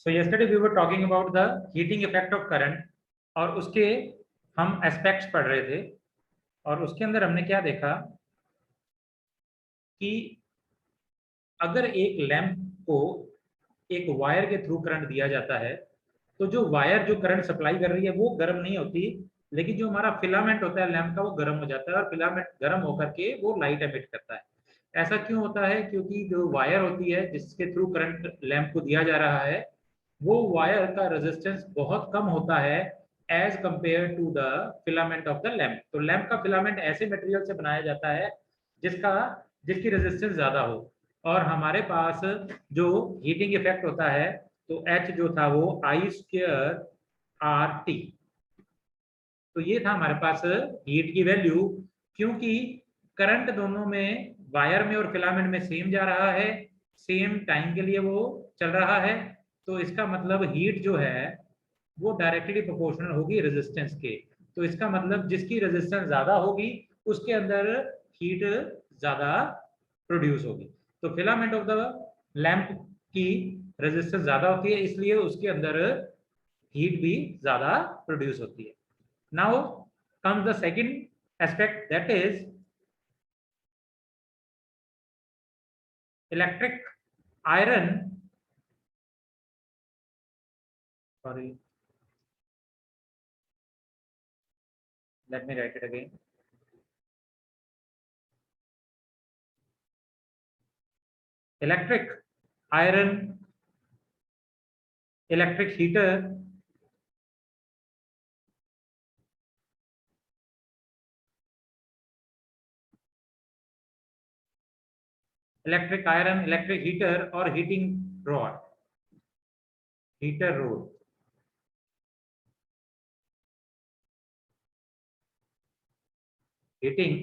So yesterday we were talking about the heating effect of current और उसके हम aspects पढ़ रहे थे और उसके अंदर हमने क्या देखा कि अगर एक लैंप को एक वायर के थ्रू करंट दिया जाता है तो जो वायर जो करंट सप्लाई कर रही है वो गर्म नहीं होती, लेकिन जो हमारा फिलामेंट होता है लैंप का वो गर्म हो जाता है और फिलामेंट गर्म होकर के वो लाइट एमिट करता है। ऐसा क्यों होता है? क्योंकि जो वायर होती है जिसके थ्रू करंट लैंप को दिया जा रहा है वो वायर का रेजिस्टेंस बहुत कम होता है as compare to the filament of the lamp. तो लैंप का फिलामेंट ऐसे मटेरियल से बनाया जाता है जिसका जिसकी रेजिस्टेंस ज्यादा हो। और हमारे पास जो हीटिंग इफेक्ट होता है तो H जो था वो I² RT। तो ये था हमारे पास हीट की वैल्यू। क्योंकि करंट दोनों में वायर में और फिलामेंट में सेम जा रहा है, सेम टाइम के लिए वो चल रहा है, तो इसका मतलब हीट जो है वो डायरेक्टली प्रोपोर्शनल होगी रेजिस्टेंस के। तो इसका मतलब जिसकी रेजिस्टेंस ज्यादा होगी उसके अंदर हीट ज्यादा प्रोड्यूस होगी। तो फिलामेंट ऑफ द लैंप की रेजिस्टेंस ज्यादा होती है इसलिए उसके अंदर हीट भी ज्यादा प्रोड्यूस होती है। Now comes the second aspect, that is electric iron. Sorry, let me write it again. Electric iron, electric heater, electric iron, electric heater or heating rod, heater rod, heating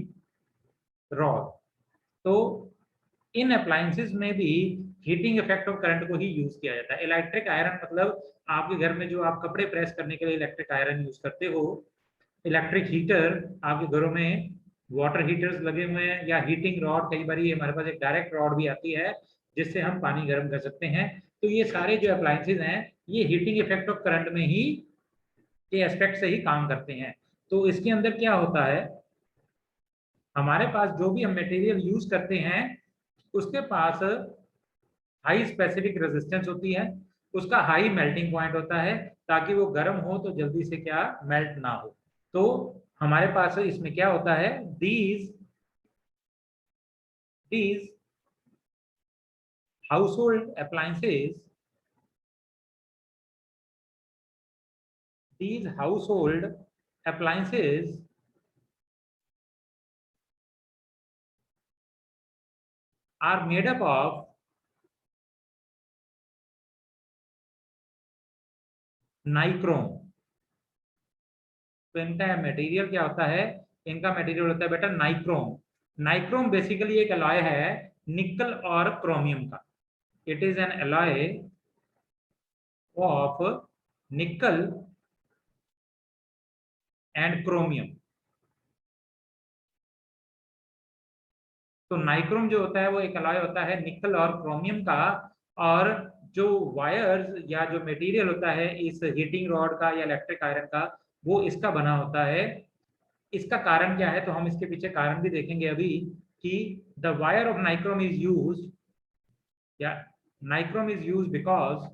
rod। तो इन appliances में भी heating effect of current को ही use किया जाता है। Electric iron मतलब आपके घर में जो आप कपड़े प्रेस करने के लिए इलेक्ट्रिक आयरन यूज करते हो। इलेक्ट्रिक हीटर आपके घरों में वाटर हीटर्स लगे हुए हैं, या हीटिंग रॉड, कई बार हमारे पास एक डायरेक्ट रॉड भी आती है जिससे हम पानी गर्म कर सकते हैं। तो ये सारे जो अप्लायंसेज हैं ये हीटिंग इफेक्ट ऑफ करंट में ही के एस्पेक्ट से ही काम करते हैं। तो इसके अंदर क्या होता है, हमारे पास जो भी हम मटेरियल यूज करते हैं उसके पास हाई स्पेसिफिक रेजिस्टेंस होती है, उसका हाई मेल्टिंग पॉइंट होता है ताकि वो गर्म हो तो जल्दी से क्या मेल्ट ना हो। तो हमारे पास इसमें क्या होता है, these these household appliances, these household appliances are made up of nichrome. तो इनका मटेरियल क्या होता है, इनका मटेरियल होता है बेटा नाइक्रोम। नाइक्रोम बेसिकली एक अलॉय है निकल और क्रोमियम का। It is an alloy of निकल एंड क्रोमियम। तो नाइक्रोम जो होता है वो एक अलॉय होता है निकल और क्रोमियम का। और जो वायर्स या जो मटेरियल होता है इस हीटिंग रॉड का या इलेक्ट्रिक आयरन का वो इसका बना होता है। इसका कारण क्या है तो हम इसके पीछे कारण भी देखेंगे अभी कि the wire of nichrome is used, या nichrome is used because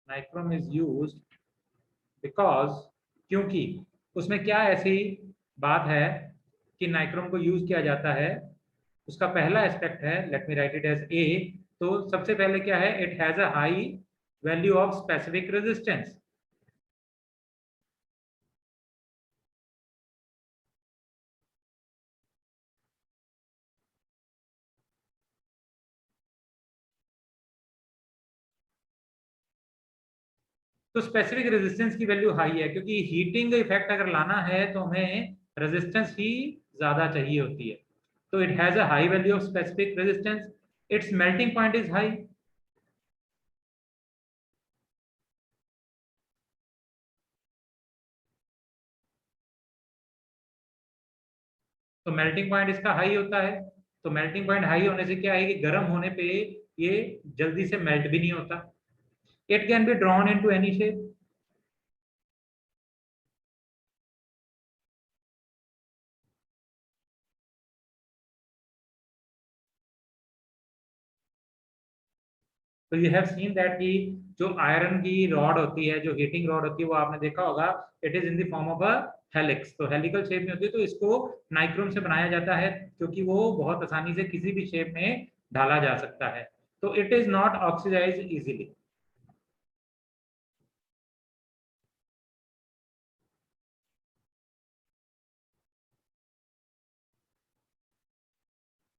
nichrome is used because, क्योंकि उसमें क्या ऐसी बात है कि नाइक्रोम को यूज किया जाता है। उसका पहला एस्पेक्ट है, let me write it as A. तो सबसे पहले क्या है, it has a high value of specific resistance. तो स्पेसिफिक रेजिस्टेंस की वैल्यू हाई है क्योंकि हीटिंग इफेक्ट अगर लाना है तो हमें रेजिस्टेंस ही ज्यादा चाहिए होती है। तो it has a high value of specific resistance, it's melting point is high. तो मेल्टिंग पॉइंट इसका हाई होता है। तो मेल्टिंग पॉइंट हाई होने से क्या है कि गर्म होने पे ये जल्दी से मेल्ट भी नहीं होता। It can be drawn into any shape. तो यू हैव सीन दैट कि जो आयरन की रॉड होती है, जो हीटिंग रॉड होती है, वो आपने देखा होगा, it is in the form of a helix. तो हेलिकल शेप में होती है, तो इसको नाइक्रोम से बनाया जाता है क्योंकि वो बहुत आसानी से किसी भी शेप में ढाला जा सकता है। तो it is not oxidize easily.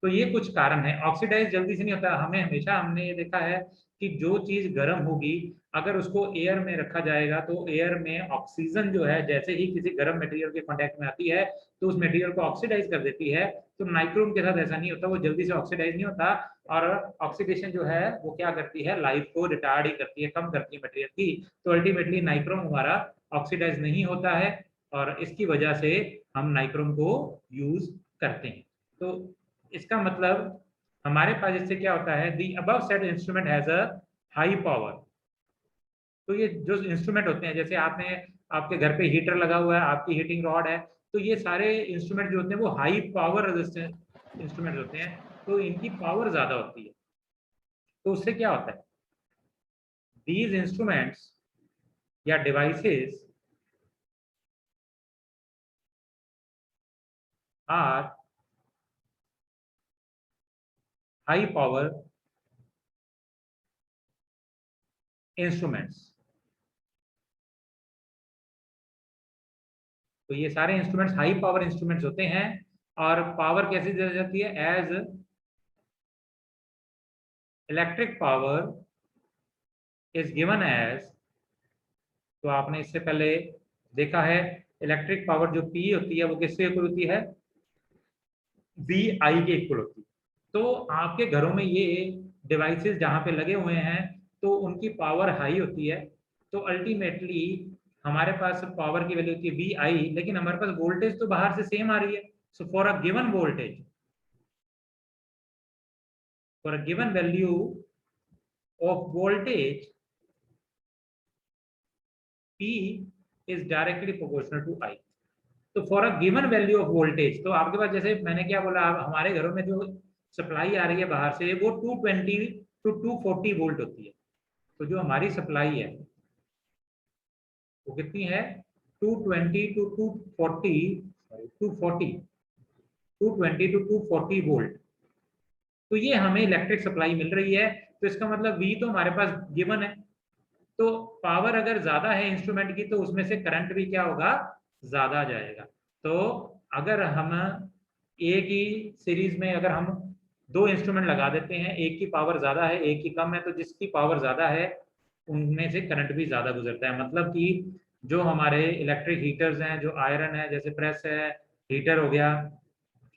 तो ये कुछ कारण है, ऑक्सीडाइज जल्दी से नहीं होता। हमें हमेशा हमने ये देखा है कि जो चीज गर्म होगी, अगर उसको एयर में रखा जाएगा तो एयर में ऑक्सीजन जो है जैसे ही किसी गर्म मटेरियल के कांटेक्ट में आती है तो उस मटेरियल को ऑक्सीडाइज कर देती है। तो नाइक्रोम के साथ ऐसा नहीं होता, वो जल्दी से ऑक्सीडाइज नहीं होता। और ऑक्सीडेशन जो है वो क्या करती है, लाइफ को रिटार्ड ही करती है, कम करती है मटेरियल की। तो अल्टीमेटली नाइक्रोम हमारा ऑक्सीडाइज नहीं होता है और इसकी वजह से हम नाइक्रोम को यूज करते हैं। तो इसका मतलब हमारे पास इससे क्या होता है, the above set instrument has a high power. तो ये जो इंस्ट्रूमेंट होते हैं, जैसे आपने आपके घर पे हीटर लगा हुआ है, आपकी हीटिंग रॉड है, तो ये सारे इंस्ट्रूमेंट जो होते हैं वो हाई पावर रेजिस्टेंट इंस्ट्रूमेंट होते हैं, तो इनकी पावर ज्यादा होती है। तो उससे क्या होता है, दीज इंस्ट्रूमेंट्स या devices are high power instruments. तो ये सारे इंस्ट्रूमेंट्स हाई पावर इंस्ट्रूमेंट्स होते हैं। और पावर कैसे दी जाती है, as electric power is given as. तो आपने इससे पहले देखा है, इलेक्ट्रिक पावर जो पी होती है वो किससे इक्वल होती है, वी आई के इक्वल होती है। तो आपके घरों में ये डिवाइसेस जहाँ पे लगे हुए हैं तो उनकी पावर हाई होती है। तो अल्टीमेटली हमारे पास पावर की वैल्यू होती है वी आई, लेकिन हमारे पास वोल्टेज तो बाहर से सेम आ रही है। So for a given voltage, for a given value of voltage, P is directly proportional to I। तो for a given value of voltage, तो आपके पास जैसे मैंने क्या बोला, हमारे घरों में जो सप्लाई आ रही है बाहर से वो 220 टू 240 वोल्ट होती है। तो जो हमारी सप्लाई है वो कितनी है, 220 टू 240, सॉरी 220 टू 240 वोल्ट। तो ये हमें इलेक्ट्रिक सप्लाई मिल रही है। तो इसका मतलब V तो हमारे पास गिवन है। तो पावर अगर ज्यादा है इंस्ट्रूमेंट की तो उसमें से करंट भी क्या होगा, ज्यादा जाएगा। तो अगर हम एक ही सीरीज में अगर हम दो इंस्ट्रूमेंट लगा देते हैं, एक की पावर ज्यादा है एक की कम है, तो जिसकी पावर ज्यादा है उनमें से करंट भी ज्यादा गुजरता है। मतलब कि जो हमारे इलेक्ट्रिक हीटर्स हैं, जो आयरन है, जैसे प्रेस है, हीटर हो गया,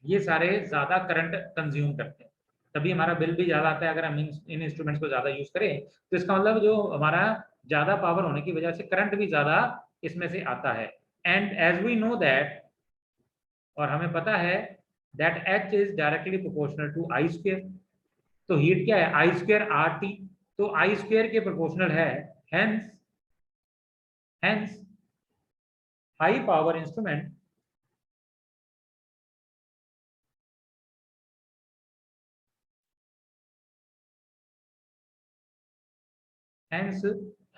ये सारे ज्यादा करंट कंज्यूम करते हैं, तभी हमारा बिल भी ज्यादा आता है अगर हम इन इंस्ट्रूमेंट्स को ज्यादा यूज करें। तो इसका मतलब जो हमारा ज्यादा पावर होने की वजह से करंट भी ज्यादा इसमें से आता है। And as we know that, और हमें पता है that H is directly proportional to I square. तो हीट क्या है, आई स्क्वेयर आर टी, तो आई स्क्वेयर के प्रोपोर्शनल है। Hence hence high power instrument hence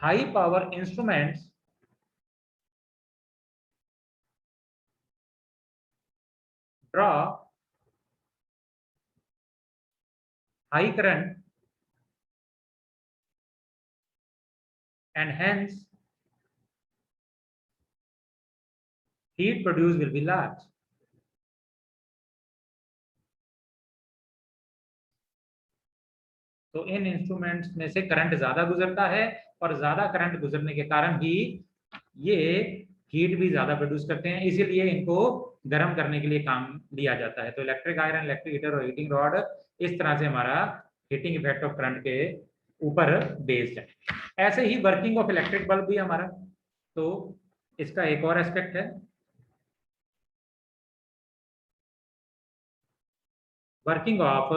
high power instruments draw high current and hence heat produced will be large। तो इन instruments में से current ज्यादा गुजरता है और ज्यादा करंट गुजरने के कारण ही ये हीट भी ज्यादा प्रोड्यूस करते हैं, इसीलिए इनको गर्म करने के लिए काम लिया जाता है। तो इलेक्ट्रिक आयरन, इलेक्ट्रिक हीटर और हीटिंग रॉड इस तरह से हमारा हीटिंग इफेक्ट ऑफ करंट के ऊपर बेस्ड है। ऐसे ही वर्किंग ऑफ इलेक्ट्रिक बल्ब भी हमारा, तो इसका एक और एस्पेक्ट है। Working of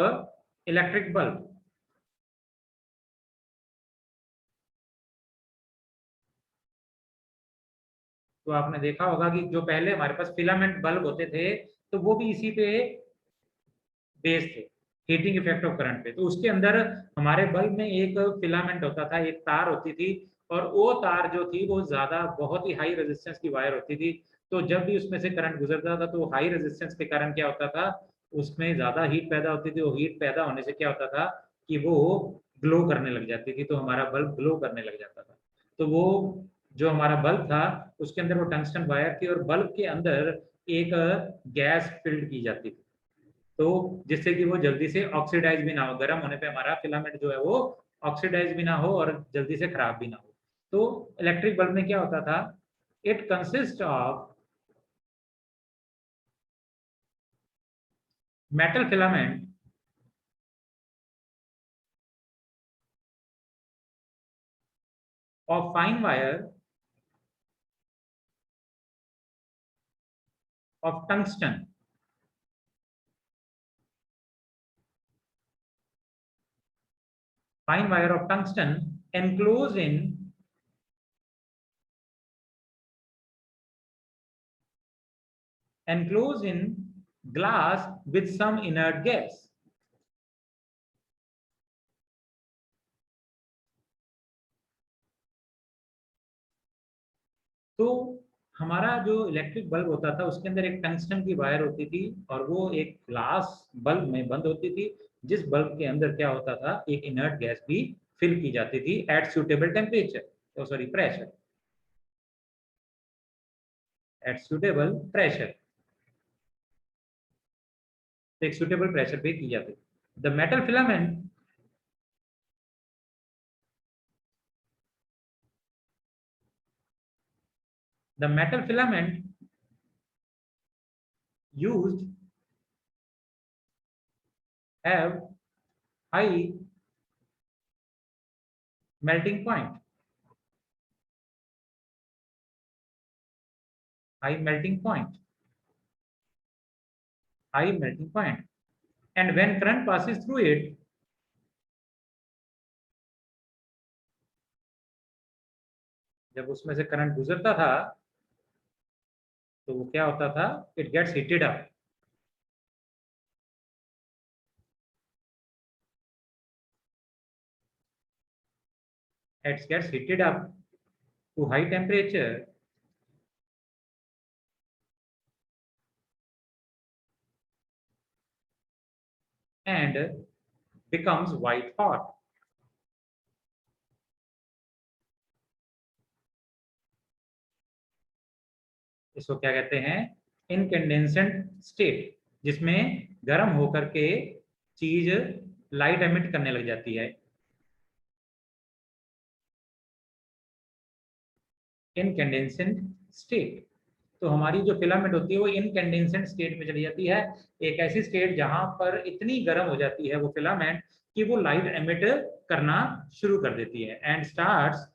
electric bulb. तो आपने देखा होगा कि जो पहले हमारे पास फिलामेंट बल्ब होते थे तो वो भी इसी पे बेस थे, हीटिंग इफेक्ट ऑफ करंट पे। तो उसके अंदर हमारे बल्ब में एक फिलामेंट होता था, एक तार होती थी, और वो तार जो थी वो ज्यादा बहुत ही हाई रेजिस्टेंस की वायर होती थी। तो जब भी उसमें से करंट गुजरता था तो हाई रेजिस्टेंस के कारण क्या होता था, उसमें ज्यादा हीट पैदा होती थी। वो हीट पैदा होने से क्या होता था कि वो ग्लो करने लग जाती थी, तो हमारा बल्ब ग्लो करने लग जाता था। तो वो जो हमारा बल्ब था उसके अंदर वो टंगस्टन वायर थी, और बल्ब के अंदर एक गैस फिल्ड की जाती थी, तो जिससे कि वो जल्दी से ऑक्सीडाइज भी ना हो, गर्म होने पे हमारा फिलामेंट जो है वो ऑक्सीडाइज भी ना हो और जल्दी से खराब भी ना हो। तो इलेक्ट्रिक बल्ब में क्या होता था, it consist of metal filament of fine wire of tungsten, fine wire of tungsten enclosed in glass with some inert gas. तो हमारा जो इलेक्ट्रिक बल्ब होता था उसके अंदर एक टंगस्टन की वायर होती थी, और वो एक ग्लास बल्ब में बंद होती थी, जिस बल्ब के अंदर क्या होता था, एक इनर्ट गैस भी फिल की जाती थी at suitable temperature, sorry pressure, at suitable pressure, एक सुटेबल प्रेशर पे की जाती थी। The metal filament the metal filament used have high melting point, high melting point, high melting point, and when current passes through it, जब उसमें से current गुजरता था तो वो क्या होता था, it gets heated up, it gets heated up to high temperature and becomes white hot. इसको क्या कहते हैं, इनकैंडेसेंट स्टेट, जिसमें गर्म होकर के चीज लाइट एमिट करने लग जाती है। इनकैंडेसेंट स्टेट, तो हमारी जो फिलामेंट होती है वो इनकैंडेसेंट स्टेट में चली जाती है, एक ऐसी स्टेट जहां पर इतनी गर्म हो जाती है वो फिलामेंट कि वो लाइट एमिट करना शुरू कर देती है, and starts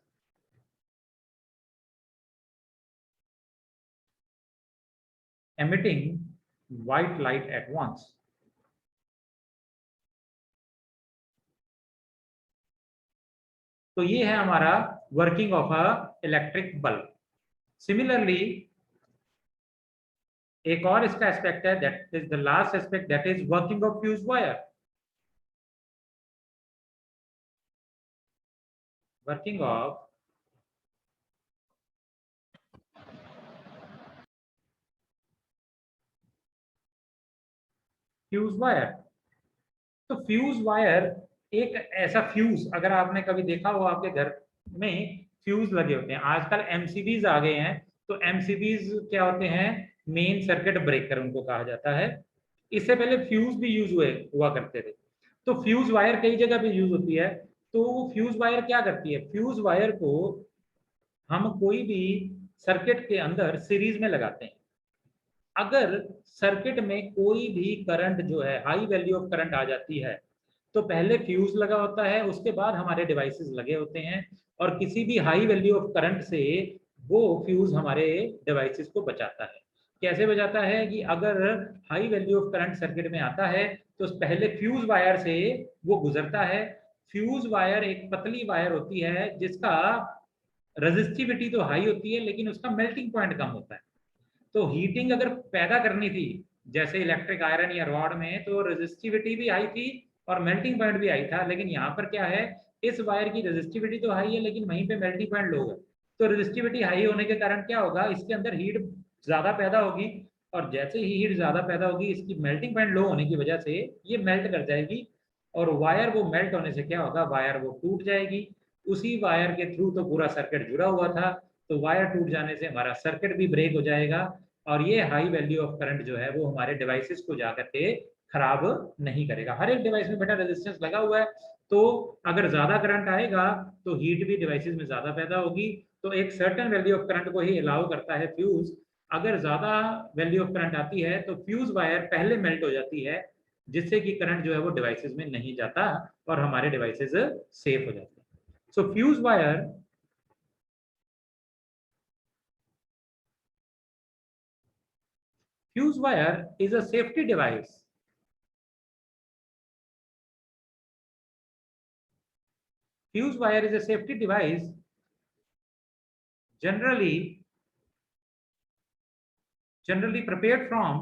emitting white light at once. तो ये है हमारा working of a electric bulb. Similarly एक और इसका एस्पेक्ट है, that is the last aspect, that is working of fuse wire. Working of fuse wire. तो फ्यूज वायर एक ऐसा फ्यूज, अगर आपने कभी देखा हो आपके घर में फ्यूज लगे होते हैं, आजकल एमसीबीज आ गए हैं, तो एमसीबीज क्या होते हैं, मेन सर्किट ब्रेकर उनको कहा जाता है। इससे पहले फ्यूज भी यूज हुआ करते थे। तो फ्यूज वायर कई जगह पे यूज होती है। तो फ्यूज वायर क्या करती है, फ्यूज वायर को हम कोई भी सर्किट के अंदर सीरीज में लगाते हैं। अगर सर्किट में कोई भी करंट जो है, हाई वैल्यू ऑफ करंट आ जाती है, तो पहले फ्यूज लगा होता है, उसके बाद हमारे डिवाइसेस लगे होते हैं, और किसी भी हाई वैल्यू ऑफ करंट से वो फ्यूज हमारे डिवाइसेस को बचाता है। कैसे बजाता है कि अगर high value of current circuit में आता है तो पहले फ्यूज वायर से वो गुजरता है। फ्यूज वायर एक पतली वायर होती है जिसका रेजिस्टिविटी तो हाई होती है लेकिन उसका मेल्टिंग पॉइंट कम होता है। तो हीटिंग अगर पैदा करनी थी जैसे इलेक्ट्रिक आयरन या रॉड में, तो रेजिस्टिविटी भी हाई थी और मेल्टिंग पॉइंट भी हाई था। लेकिन यहाँ पर क्या है, इस वायर की रेजिस्टिविटी तो हाई है लेकिन वहीं पे मेल्टिंग पॉइंट लो है। तो रेजिस्टिविटी हाई होने के कारण क्या होगा, इसके अंदर हीट ज्यादा पैदा होगी और जैसे ही हीट ज्यादा पैदा होगी इसकी मेल्टिंग पॉइंट लो होने की वजह से ये मेल्ट कर जाएगी और वायर वो मेल्ट होने से क्या होगा, वायर वो टूट जाएगी। उसी वायर के थ्रू तो पूरा सर्किट जुड़ा हुआ था, तो वायर टूट जाने से हमारा सर्किट भी ब्रेक हो जाएगा और ये हाई वैल्यू ऑफ करंट जो है वो हमारे डिवाइसेस को जाकर के खराब नहीं करेगा। हर एक डिवाइस में बेटा रेजिस्टेंस लगा हुआ है, तो अगर ज्यादा करंट आएगा तो हीट भी डिवाइसेस में ज्यादा पैदा होगी। तो एक सर्टेन वैल्यू ऑफ करंट को ही अलाउ करता है फ्यूज। अगर ज्यादा वैल्यू ऑफ करंट आती है तो फ्यूज वायर पहले मेल्ट हो जाती है जिससे कि करंट जो है वो डिवाइसेस में नहीं जाता और हमारे डिवाइसेस सेफ हो जाते हैं। So fuse wire fuse wire is a safety device. Fuse wire is a safety device generally prepared from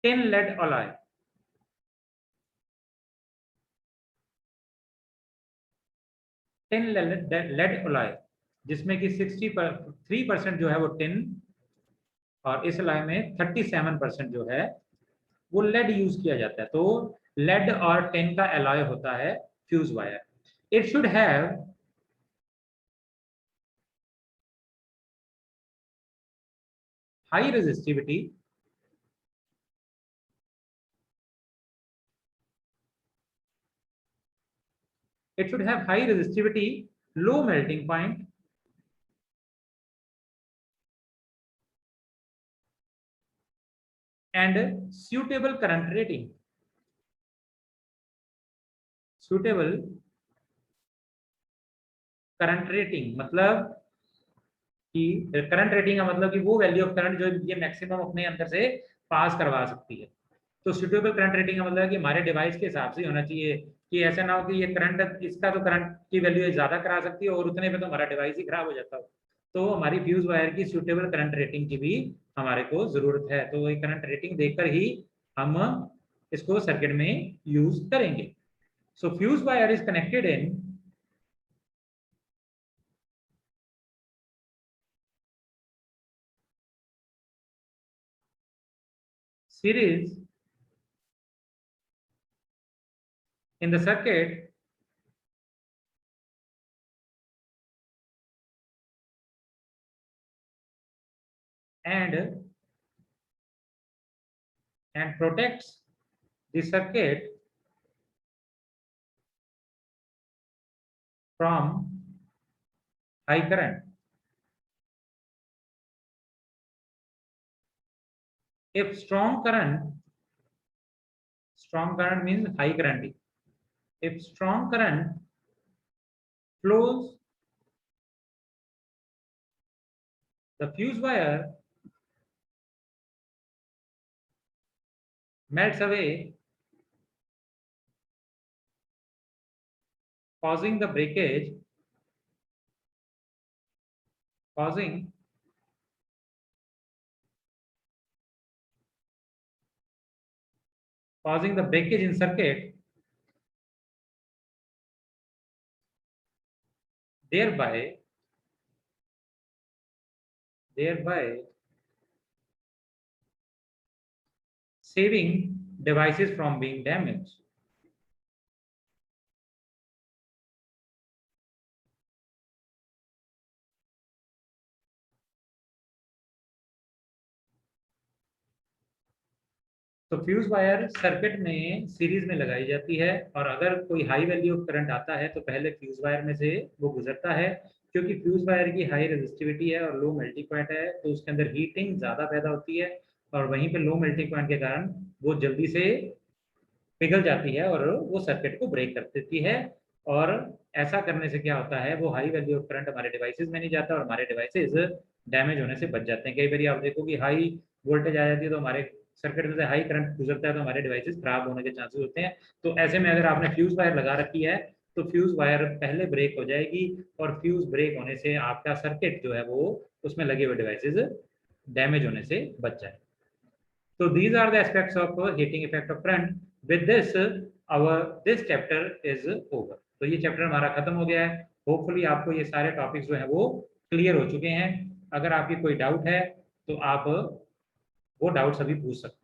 tin lead alloy. tin lead alloy जिसमें कि 63% जो है वो टिन और इस alloy में 37% जो है वो लेड यूज किया जाता है। तो लेड और टिन का एलॉय होता है fuse wire. It should have high resistivity, low melting point, and suitable current rating. suitable current rating मतलब कि करंट रेटिंग का मतलब कि वो वैल्यू ऑफ करंट जो ये मैक्सिमम अपने अंदर से पास करवा सकती है। तो सुटेबल करंट रेटिंग का मतलब कि हमारे डिवाइस के हिसाब से होना चाहिए कि ऐसा ना हो कि ये करंट, इसका तो करंट की वैल्यू ज्यादा करा सकती है और उतने पे तो हमारा डिवाइस ही खराब हो जाता हो। तो हमारी फ्यूज वायर की सुटेबल करंट रेटिंग की भी हमारे को जरूरत है। तो ये करंट रेटिंग देखकर ही हम इसको सर्किट में यूज करेंगे। So fuse wire is connected in series in the circuit and protects the circuit from high current. If strong current means high current. If strong current flows, the fuse wire melts away, causing the breakage, causing the breakage in circuit, thereby saving devices from being damaged. तो fuse wire circuit में series में लगाई जाती है और अगर कोई high value of current आता है तो पहले फ्यूज वायर में से वो गुजरता है। क्योंकि फ्यूज वायर की हाई रेजिस्टिविटी है और लो मेल्टिंग पॉइंट है तो उसके अंदर हीटिंग ज्यादा पैदा होती है और वहीं पे लो मेल्टिंग पॉइंट के कारण वो जल्दी से पिघल जाती है और वो सर्किट को ब्रेक कर देती है और ऐसा करने से क्या होता है, वो हाई वैल्यू ऑफ करंट हमारे डिवाइसेस में नहीं जाता और हमारे डिवाइसेस डैमेज होने से बच जाते हैं। कई बार आप देखो कि हाई वोल्टेज आ जाती है तो हमारे सर्किट में से हाई करंट गुजरता है तो हमारे डिवाइसेस खराब होने के चांसेस होते हैं। तो ऐसे में अगर आपने फ्यूज वायर लगा रखी है तो फ्यूज वायर पहले ब्रेक हो जाएगी और फ्यूज ब्रेक होने से आपका सर्किट जो है वो उसमें लगे हुए डिवाइसेस डैमेज होने से बच जाए। So these are the aspects of heating effect of current. With this, our this chapter is over. तो ये चैप्टर हमारा खत्म हो गया है। होपफुली आपको ये सारे टॉपिक्स जो हैं वो क्लियर हो चुके हैं। अगर आपकी कोई डाउट है तो आप वो डाउट्स अभी पूछ सकते हैं।